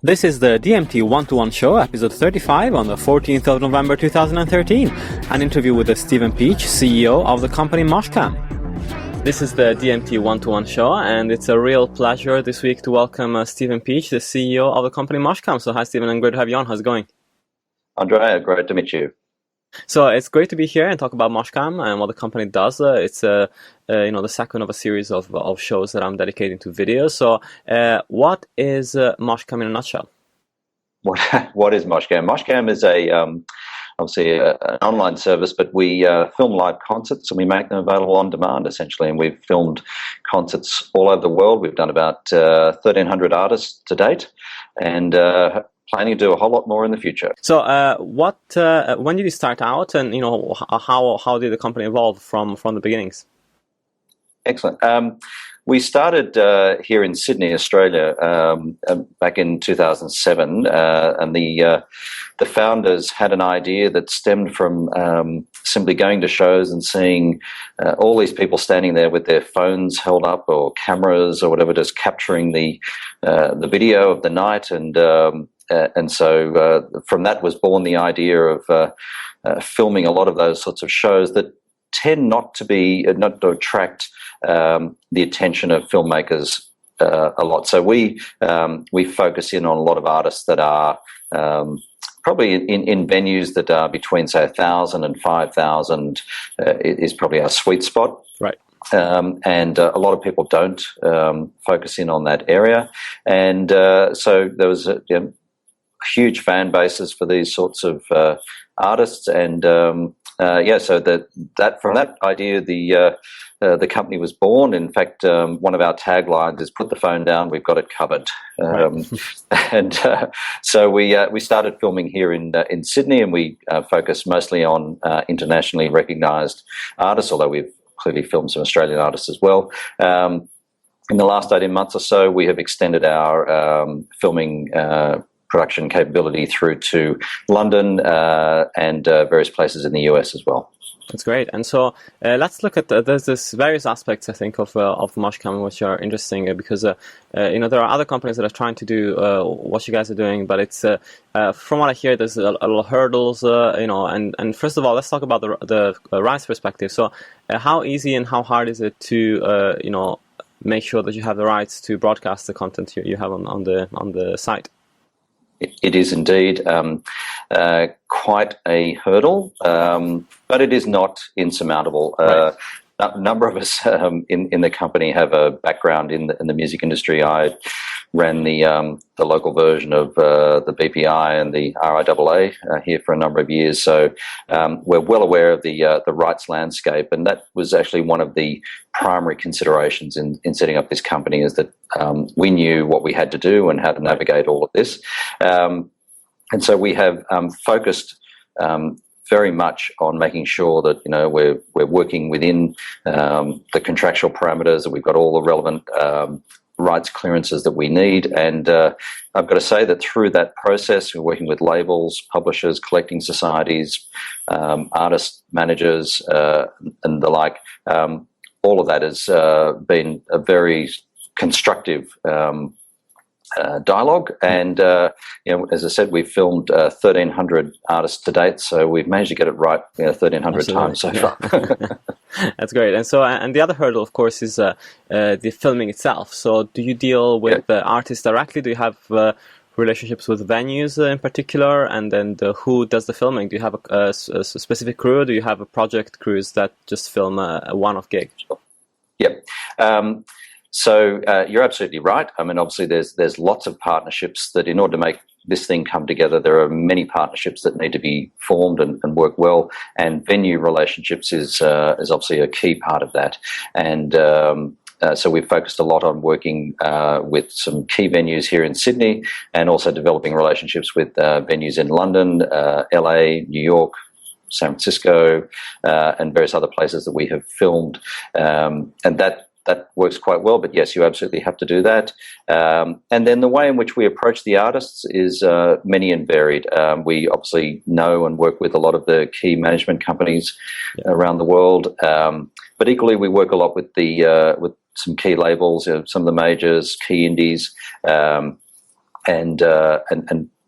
This is the DMT One-to-One Show, episode 35 on the 14th of November 2013, an interview with Stephen Peach, CEO of the company Moshcam. This is the DMT One-to-One Show, and it's a real pleasure this week to welcome Stephen Peach, the CEO of the company Moshcam. So hi Stephen, and great to have you on. How's it going? Andrea, great to meet you. So it's great to be here and talk about Moshcam and what the company does. It's the second of a series of shows that I'm dedicating to videos. So what is Moshcam in a nutshell? What is Moshcam? Moshcam is obviously an online service, but we film live concerts and we make them available on demand essentially. And we've filmed concerts all over the world. We've done about 1,300 artists to date, and planning to do a whole lot more in the future. So, when did you start out, and how did the company evolve from the beginnings? Excellent. We started here in Sydney, Australia, back in 2007, and the founders had an idea that stemmed from simply going to shows and seeing all these people standing there with their phones held up or cameras or whatever, just capturing the video of the night, and so from that was born the idea of filming a lot of those sorts of shows that tend not to attract the attention of filmmakers a lot. So we focus in on a lot of artists that are probably in venues that are between, say, 1,000 and 5,000 is probably our sweet spot. Right. And a lot of people don't focus in on that area, and so there was huge fan bases for these sorts of artists, and so that from that idea the company was born. In fact, one of our taglines is "Put the phone down, we've got it covered." And so we started filming here in Sydney, and we focus mostly on internationally recognised artists, although we've clearly filmed some Australian artists as well. In the last 18 months or so, we have extended our filming production capability through to London and various places in the US as well. That's great. And so let's look at there's this various aspects, I think, of Moshcam which are interesting because there are other companies that are trying to do what you guys are doing, but it's from what I hear, there's a lot of hurdles, and first of all, let's talk about the rights perspective. So how easy and how hard is it to make sure that you have the rights to broadcast the content you have on the site? It is indeed quite a hurdle, but it is not insurmountable. Right. A number of us in the company have a background in the music industry. I ran the local version of the BPI and the RIAA here for a number of years, so we're well aware of the rights landscape, and that was actually one of the primary considerations in setting up this company, is that we knew what we had to do and how to navigate all of this, and so we have focused very much on making sure that we're working within the contractual parameters, that we've got all the relevant rights clearances that we need. And I've got to say that through that process, we're working with labels, publishers, collecting societies, artist managers, and the like. All of that has been a very constructive dialogue, and as I said, we've filmed 1,300 artists to date, so we've managed to get it right 1,300 times so far. That's great. And so, and the other hurdle, of course, is the filming itself. So, do you deal with the artists directly? Do you have relationships with venues in particular? And then who does the filming? Do you have a specific crew? Do you have a project crews that just film a one-off gig? Yep. So you're absolutely right. I mean, obviously, there's lots of partnerships that, in order to make this thing come together, there are many partnerships that need to be formed and work well. And venue relationships is obviously a key part of that. And so we've focused a lot on working with some key venues here in Sydney, and also developing relationships with venues in London, LA, New York, San Francisco, and various other places that we have filmed. And that works quite well, but yes, you absolutely have to do that. And then the way in which we approach the artists is many and varied. We obviously know and work with a lot of the key management companies around the world, but equally we work a lot with with some key labels, some of the majors, key indies, and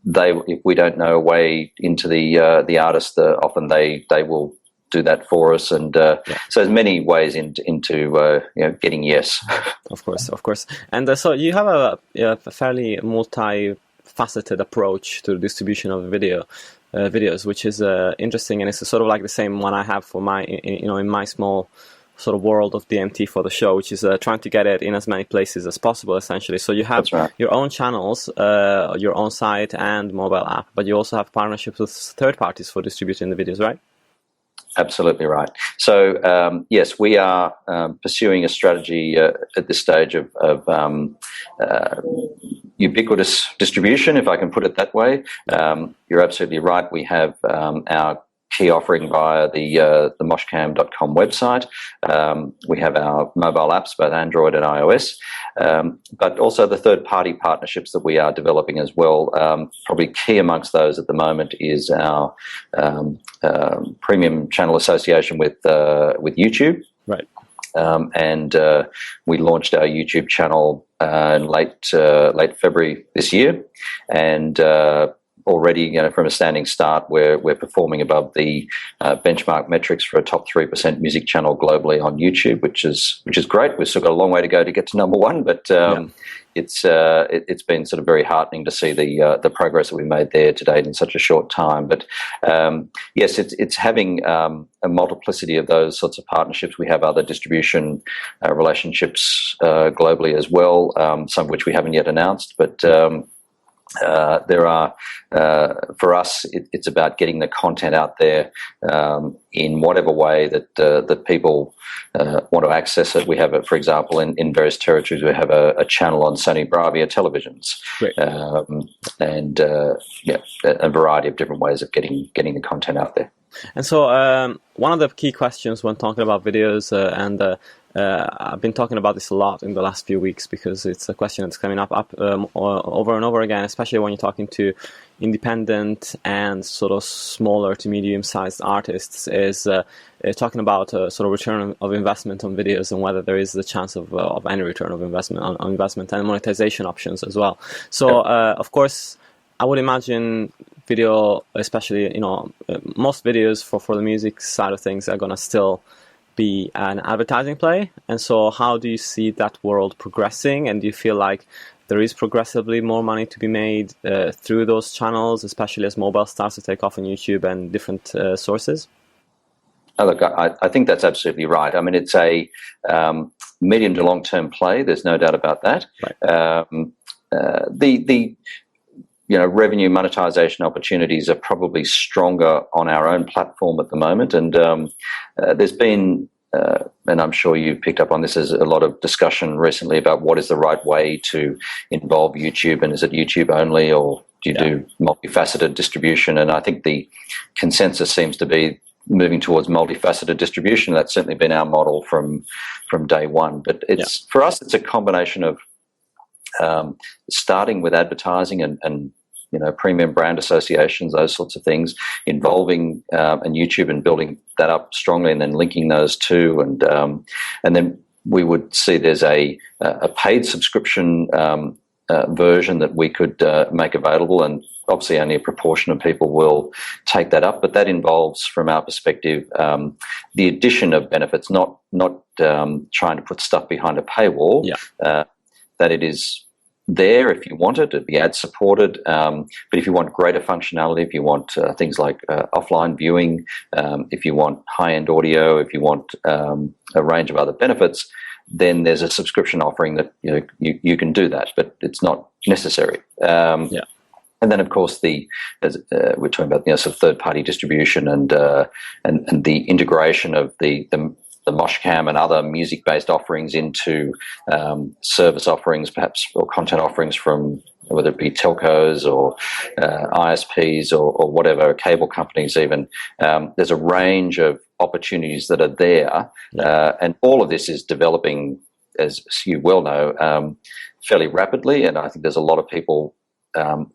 they, if we don't know a way into the artist, often they will do that for us, and so there's many ways into getting yes. Of course. And so you have a fairly multifaceted approach to the distribution of videos, which is interesting, and it's sort of like the same one I have for my in my small sort of world of DMT for the show, which is trying to get it in as many places as possible, essentially. So you have your own channels, your own site and mobile app, but you also have partnerships with third parties for distributing the videos, right? Absolutely right. So yes, we are pursuing a strategy at this stage of ubiquitous distribution, if I can put it that way. You're absolutely right. We have our key offering via the moshcam.com website. We have our mobile apps, both Android and iOS, but also the third-party partnerships that we are developing as well. Probably key amongst those at the moment is our premium channel association with YouTube. Right. And we launched our YouTube channel in late February this year, and already, from a standing start, we're performing above the benchmark metrics for a top 3% music channel globally on YouTube, which is great. We've still got a long way to go to get to number one, but it's been sort of very heartening to see the progress that we made there to date in such a short time. But yes, it's having a multiplicity of those sorts of partnerships. We have other distribution relationships globally as well, some of which we haven't yet announced, but there are, for us, it's about getting the content out there in whatever way that people want to access it. We have it, for example, in various territories. We have a channel on Sony Bravia televisions, and a variety of different ways of getting the content out there. And so one of the key questions when talking about videos, I've been talking about this a lot in the last few weeks because it's a question that's coming up over and over again, especially when you're talking to independent and sort of smaller to medium-sized artists, is talking about sort of return of investment on videos and whether there is the chance of any return of investment on investment and monetization options as well. So, of course, I would imagine video, especially, most videos for the music side of things are going to still be an advertising play. And so how do you see that world progressing? And do you feel like there is progressively more money to be made through those channels, especially as mobile starts to take off on YouTube and different sources? Oh, look, I think that's absolutely right. I mean, it's a medium to long-term play. There's no doubt about that. Right. Revenue monetization opportunities are probably stronger on our own platform at the moment. And there's been, and I'm sure you picked up on this, there's a lot of discussion recently about what is the right way to involve YouTube, and is it YouTube only, or do you do multifaceted distribution? And I think the consensus seems to be moving towards multifaceted distribution. That's certainly been our model from day one. But it's for us, it's a combination of starting with advertising and premium brand associations, those sorts of things, involving and YouTube and building that up strongly, and then linking those two, and then we would see there's a paid subscription version that we could make available, and obviously only a proportion of people will take that up, but that involves, from our perspective, the addition of benefits, not trying to put stuff behind a paywall, that it is there if you want it. It'd be ad supported, but if you want greater functionality, if you want things like offline viewing, if you want high-end audio, if you want a range of other benefits, then there's a subscription offering that you can do that, but it's not necessary. And then, of course, as we're talking about, sort of third-party distribution and the integration of the Moshcam and other music-based offerings into service offerings, perhaps, or content offerings from whether it be telcos or ISPs or whatever, cable companies even. There's a range of opportunities that are there, and all of this is developing, as you well know, fairly rapidly, and I think there's a lot of people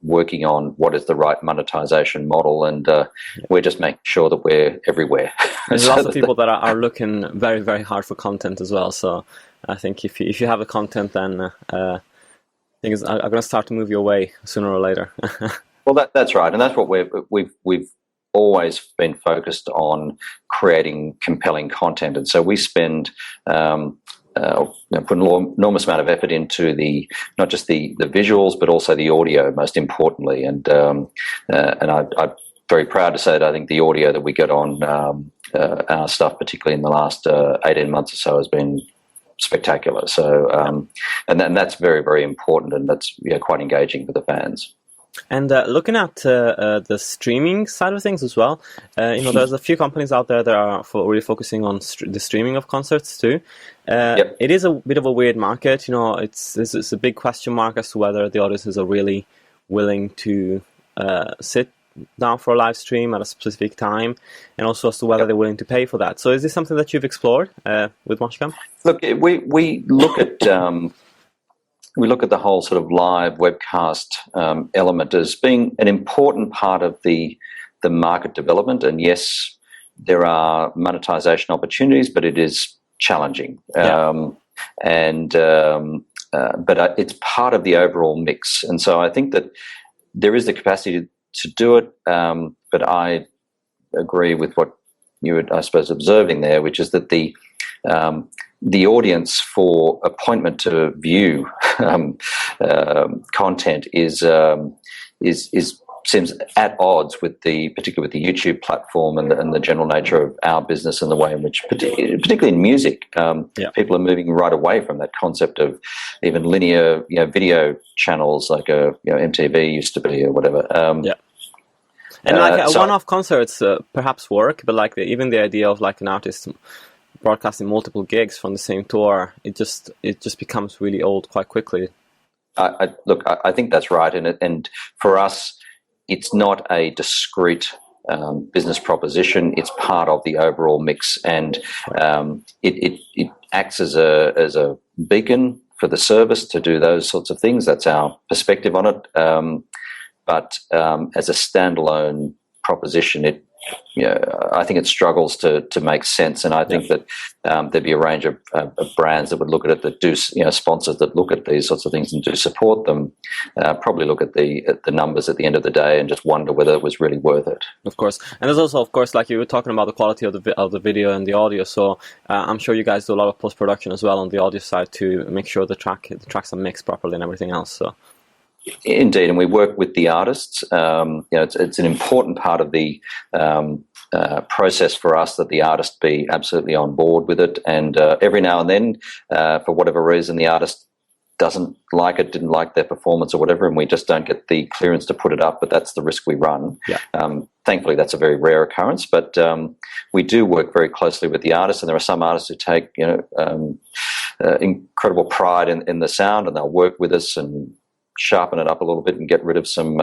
working on what is the right monetization model, and we're just making sure that we're everywhere. There's lots of people that are looking very, very hard for content as well. So I think if you have the content, then things are going to start to move your way sooner or later. Well, that's right, and that's what we've always been focused on, creating compelling content, and so we spend put an enormous amount of effort into not just the visuals, but also the audio, most importantly, and I'm very proud to say that I think the audio that we get on our stuff, particularly in the last 18 months or so, has been spectacular. So, and that's very, very important, and that's quite engaging for the fans. And looking at the streaming side of things as well, there's a few companies out there that are really focusing on the streaming of concerts too. Yep. It is a bit of a weird market. It's a big question mark as to whether the audiences are really willing to sit down for a live stream at a specific time, and also as to whether they're willing to pay for that. So is this something that you've explored with Moshcam? Look, we look at we look at the whole sort of live webcast element as being an important part of the market development. And yes, there are monetization opportunities, but it is challenging. Yeah. But it's part of the overall mix. And so I think that there is the capacity to do it. But I agree with what you were, I suppose, observing there, which is that the audience for appointment to view content seems at odds with particularly with the YouTube platform and the general nature of our business and the way in which, particularly in music, people are moving right away from that concept of even linear, video channels like MTV used to be or whatever. And one-off concerts perhaps work, but even the idea of an artist broadcasting multiple gigs from the same tour, it just becomes really old quite quickly. I think that's right, and for us, it's not a discrete business proposition. It's part of the overall mix, and it acts as a beacon for the service to do those sorts of things. That's our perspective on it. But as a standalone proposition, I think it struggles to make sense, and I think that there'd be a range of brands that would look at it, that do, sponsors that look at these sorts of things and do support them, probably look at the numbers at the end of the day and just wonder whether it was really worth it. Of course, and there's also, of course, like you were talking about the quality of the video and the audio. So I'm sure you guys do a lot of post production as well on the audio side to make sure the tracks are mixed properly and everything else. So. Indeed, and we work with the artists. It's an important part of the process for us that the artist be absolutely on board with it. And every now and then, for whatever reason, the artist didn't like their performance or whatever, and we just don't get the clearance to put it up. But that's the risk we run. Yeah. Thankfully, that's a very rare occurrence. But we do work very closely with the artists, and there are some artists who take incredible pride in the sound, and they'll work with us and sharpen it up a little bit and get rid of some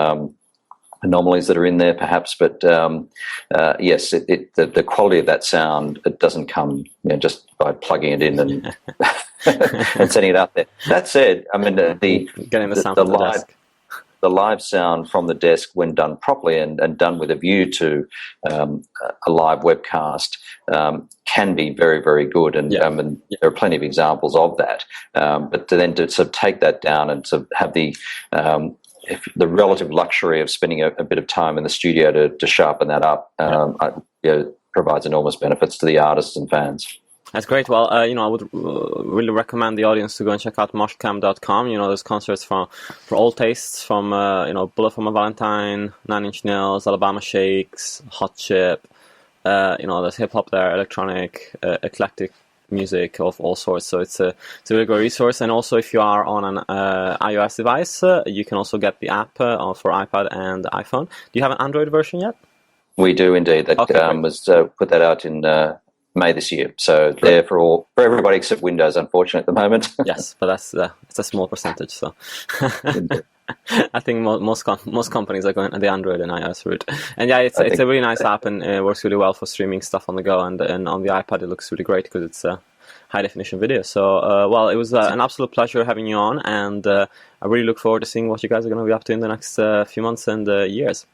anomalies that are in there, perhaps. But yes, the quality of that sound, it doesn't come just by plugging it in and and setting it out there. That said, I mean getting the sound from the desk. The live sound from the desk, when done properly and done with a view to a live webcast, can be very, very good. And, and there are plenty of examples of that. But to sort of take that down and to have the relative luxury of spending a bit of time in the studio to sharpen that up provides enormous benefits to the artists and fans. That's great. Well, I would really recommend the audience to go and check out moshcam.com. There's concerts for all tastes, from Bullet for My Valentine, 9 Inch Nails, Alabama Shakes, Hot Chip. There's hip hop there, electronic, eclectic music of all sorts. So it's a really great resource. And also, if you are on an iOS device, you can also get the app for iPad and iPhone. Do you have an Android version yet? We do indeed. That was put that out in May this year, so they're for everybody except Windows, unfortunately, at the moment. Yes, but it's a small percentage. So I think most companies are going the Android and iOS route. And it's a really nice app, and it works really well for streaming stuff on the go. And on the iPad, it looks really great because it's a high definition video. So it was an absolute pleasure having you on, and I really look forward to seeing what you guys are going to be up to in the next few months and years.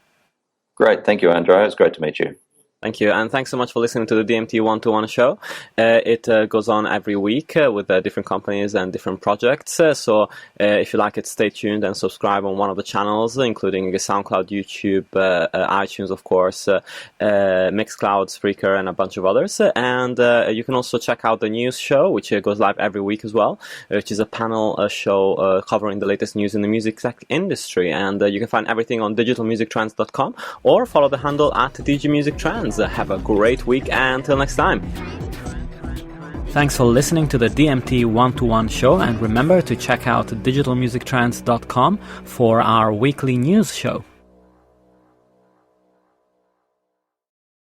Great, thank you, Andrea. It's great to meet you. Thank you, and thanks so much for listening to the DMT 1-to-1 show. It goes on every week with different companies and different projects. So if you like it, stay tuned and subscribe on one of the channels, including SoundCloud, YouTube, iTunes, of course, Mixcloud, Spreaker, and a bunch of others. And you can also check out the news show, which goes live every week as well, which is a panel show covering the latest news in the music tech industry. And you can find everything on digitalmusictrends.com or follow the handle at DGMusicTrends. Have a great week, and until next time. Thanks for listening to the DMT 1-to-1 show, and remember to check out digitalmusictrends.com for our weekly news show.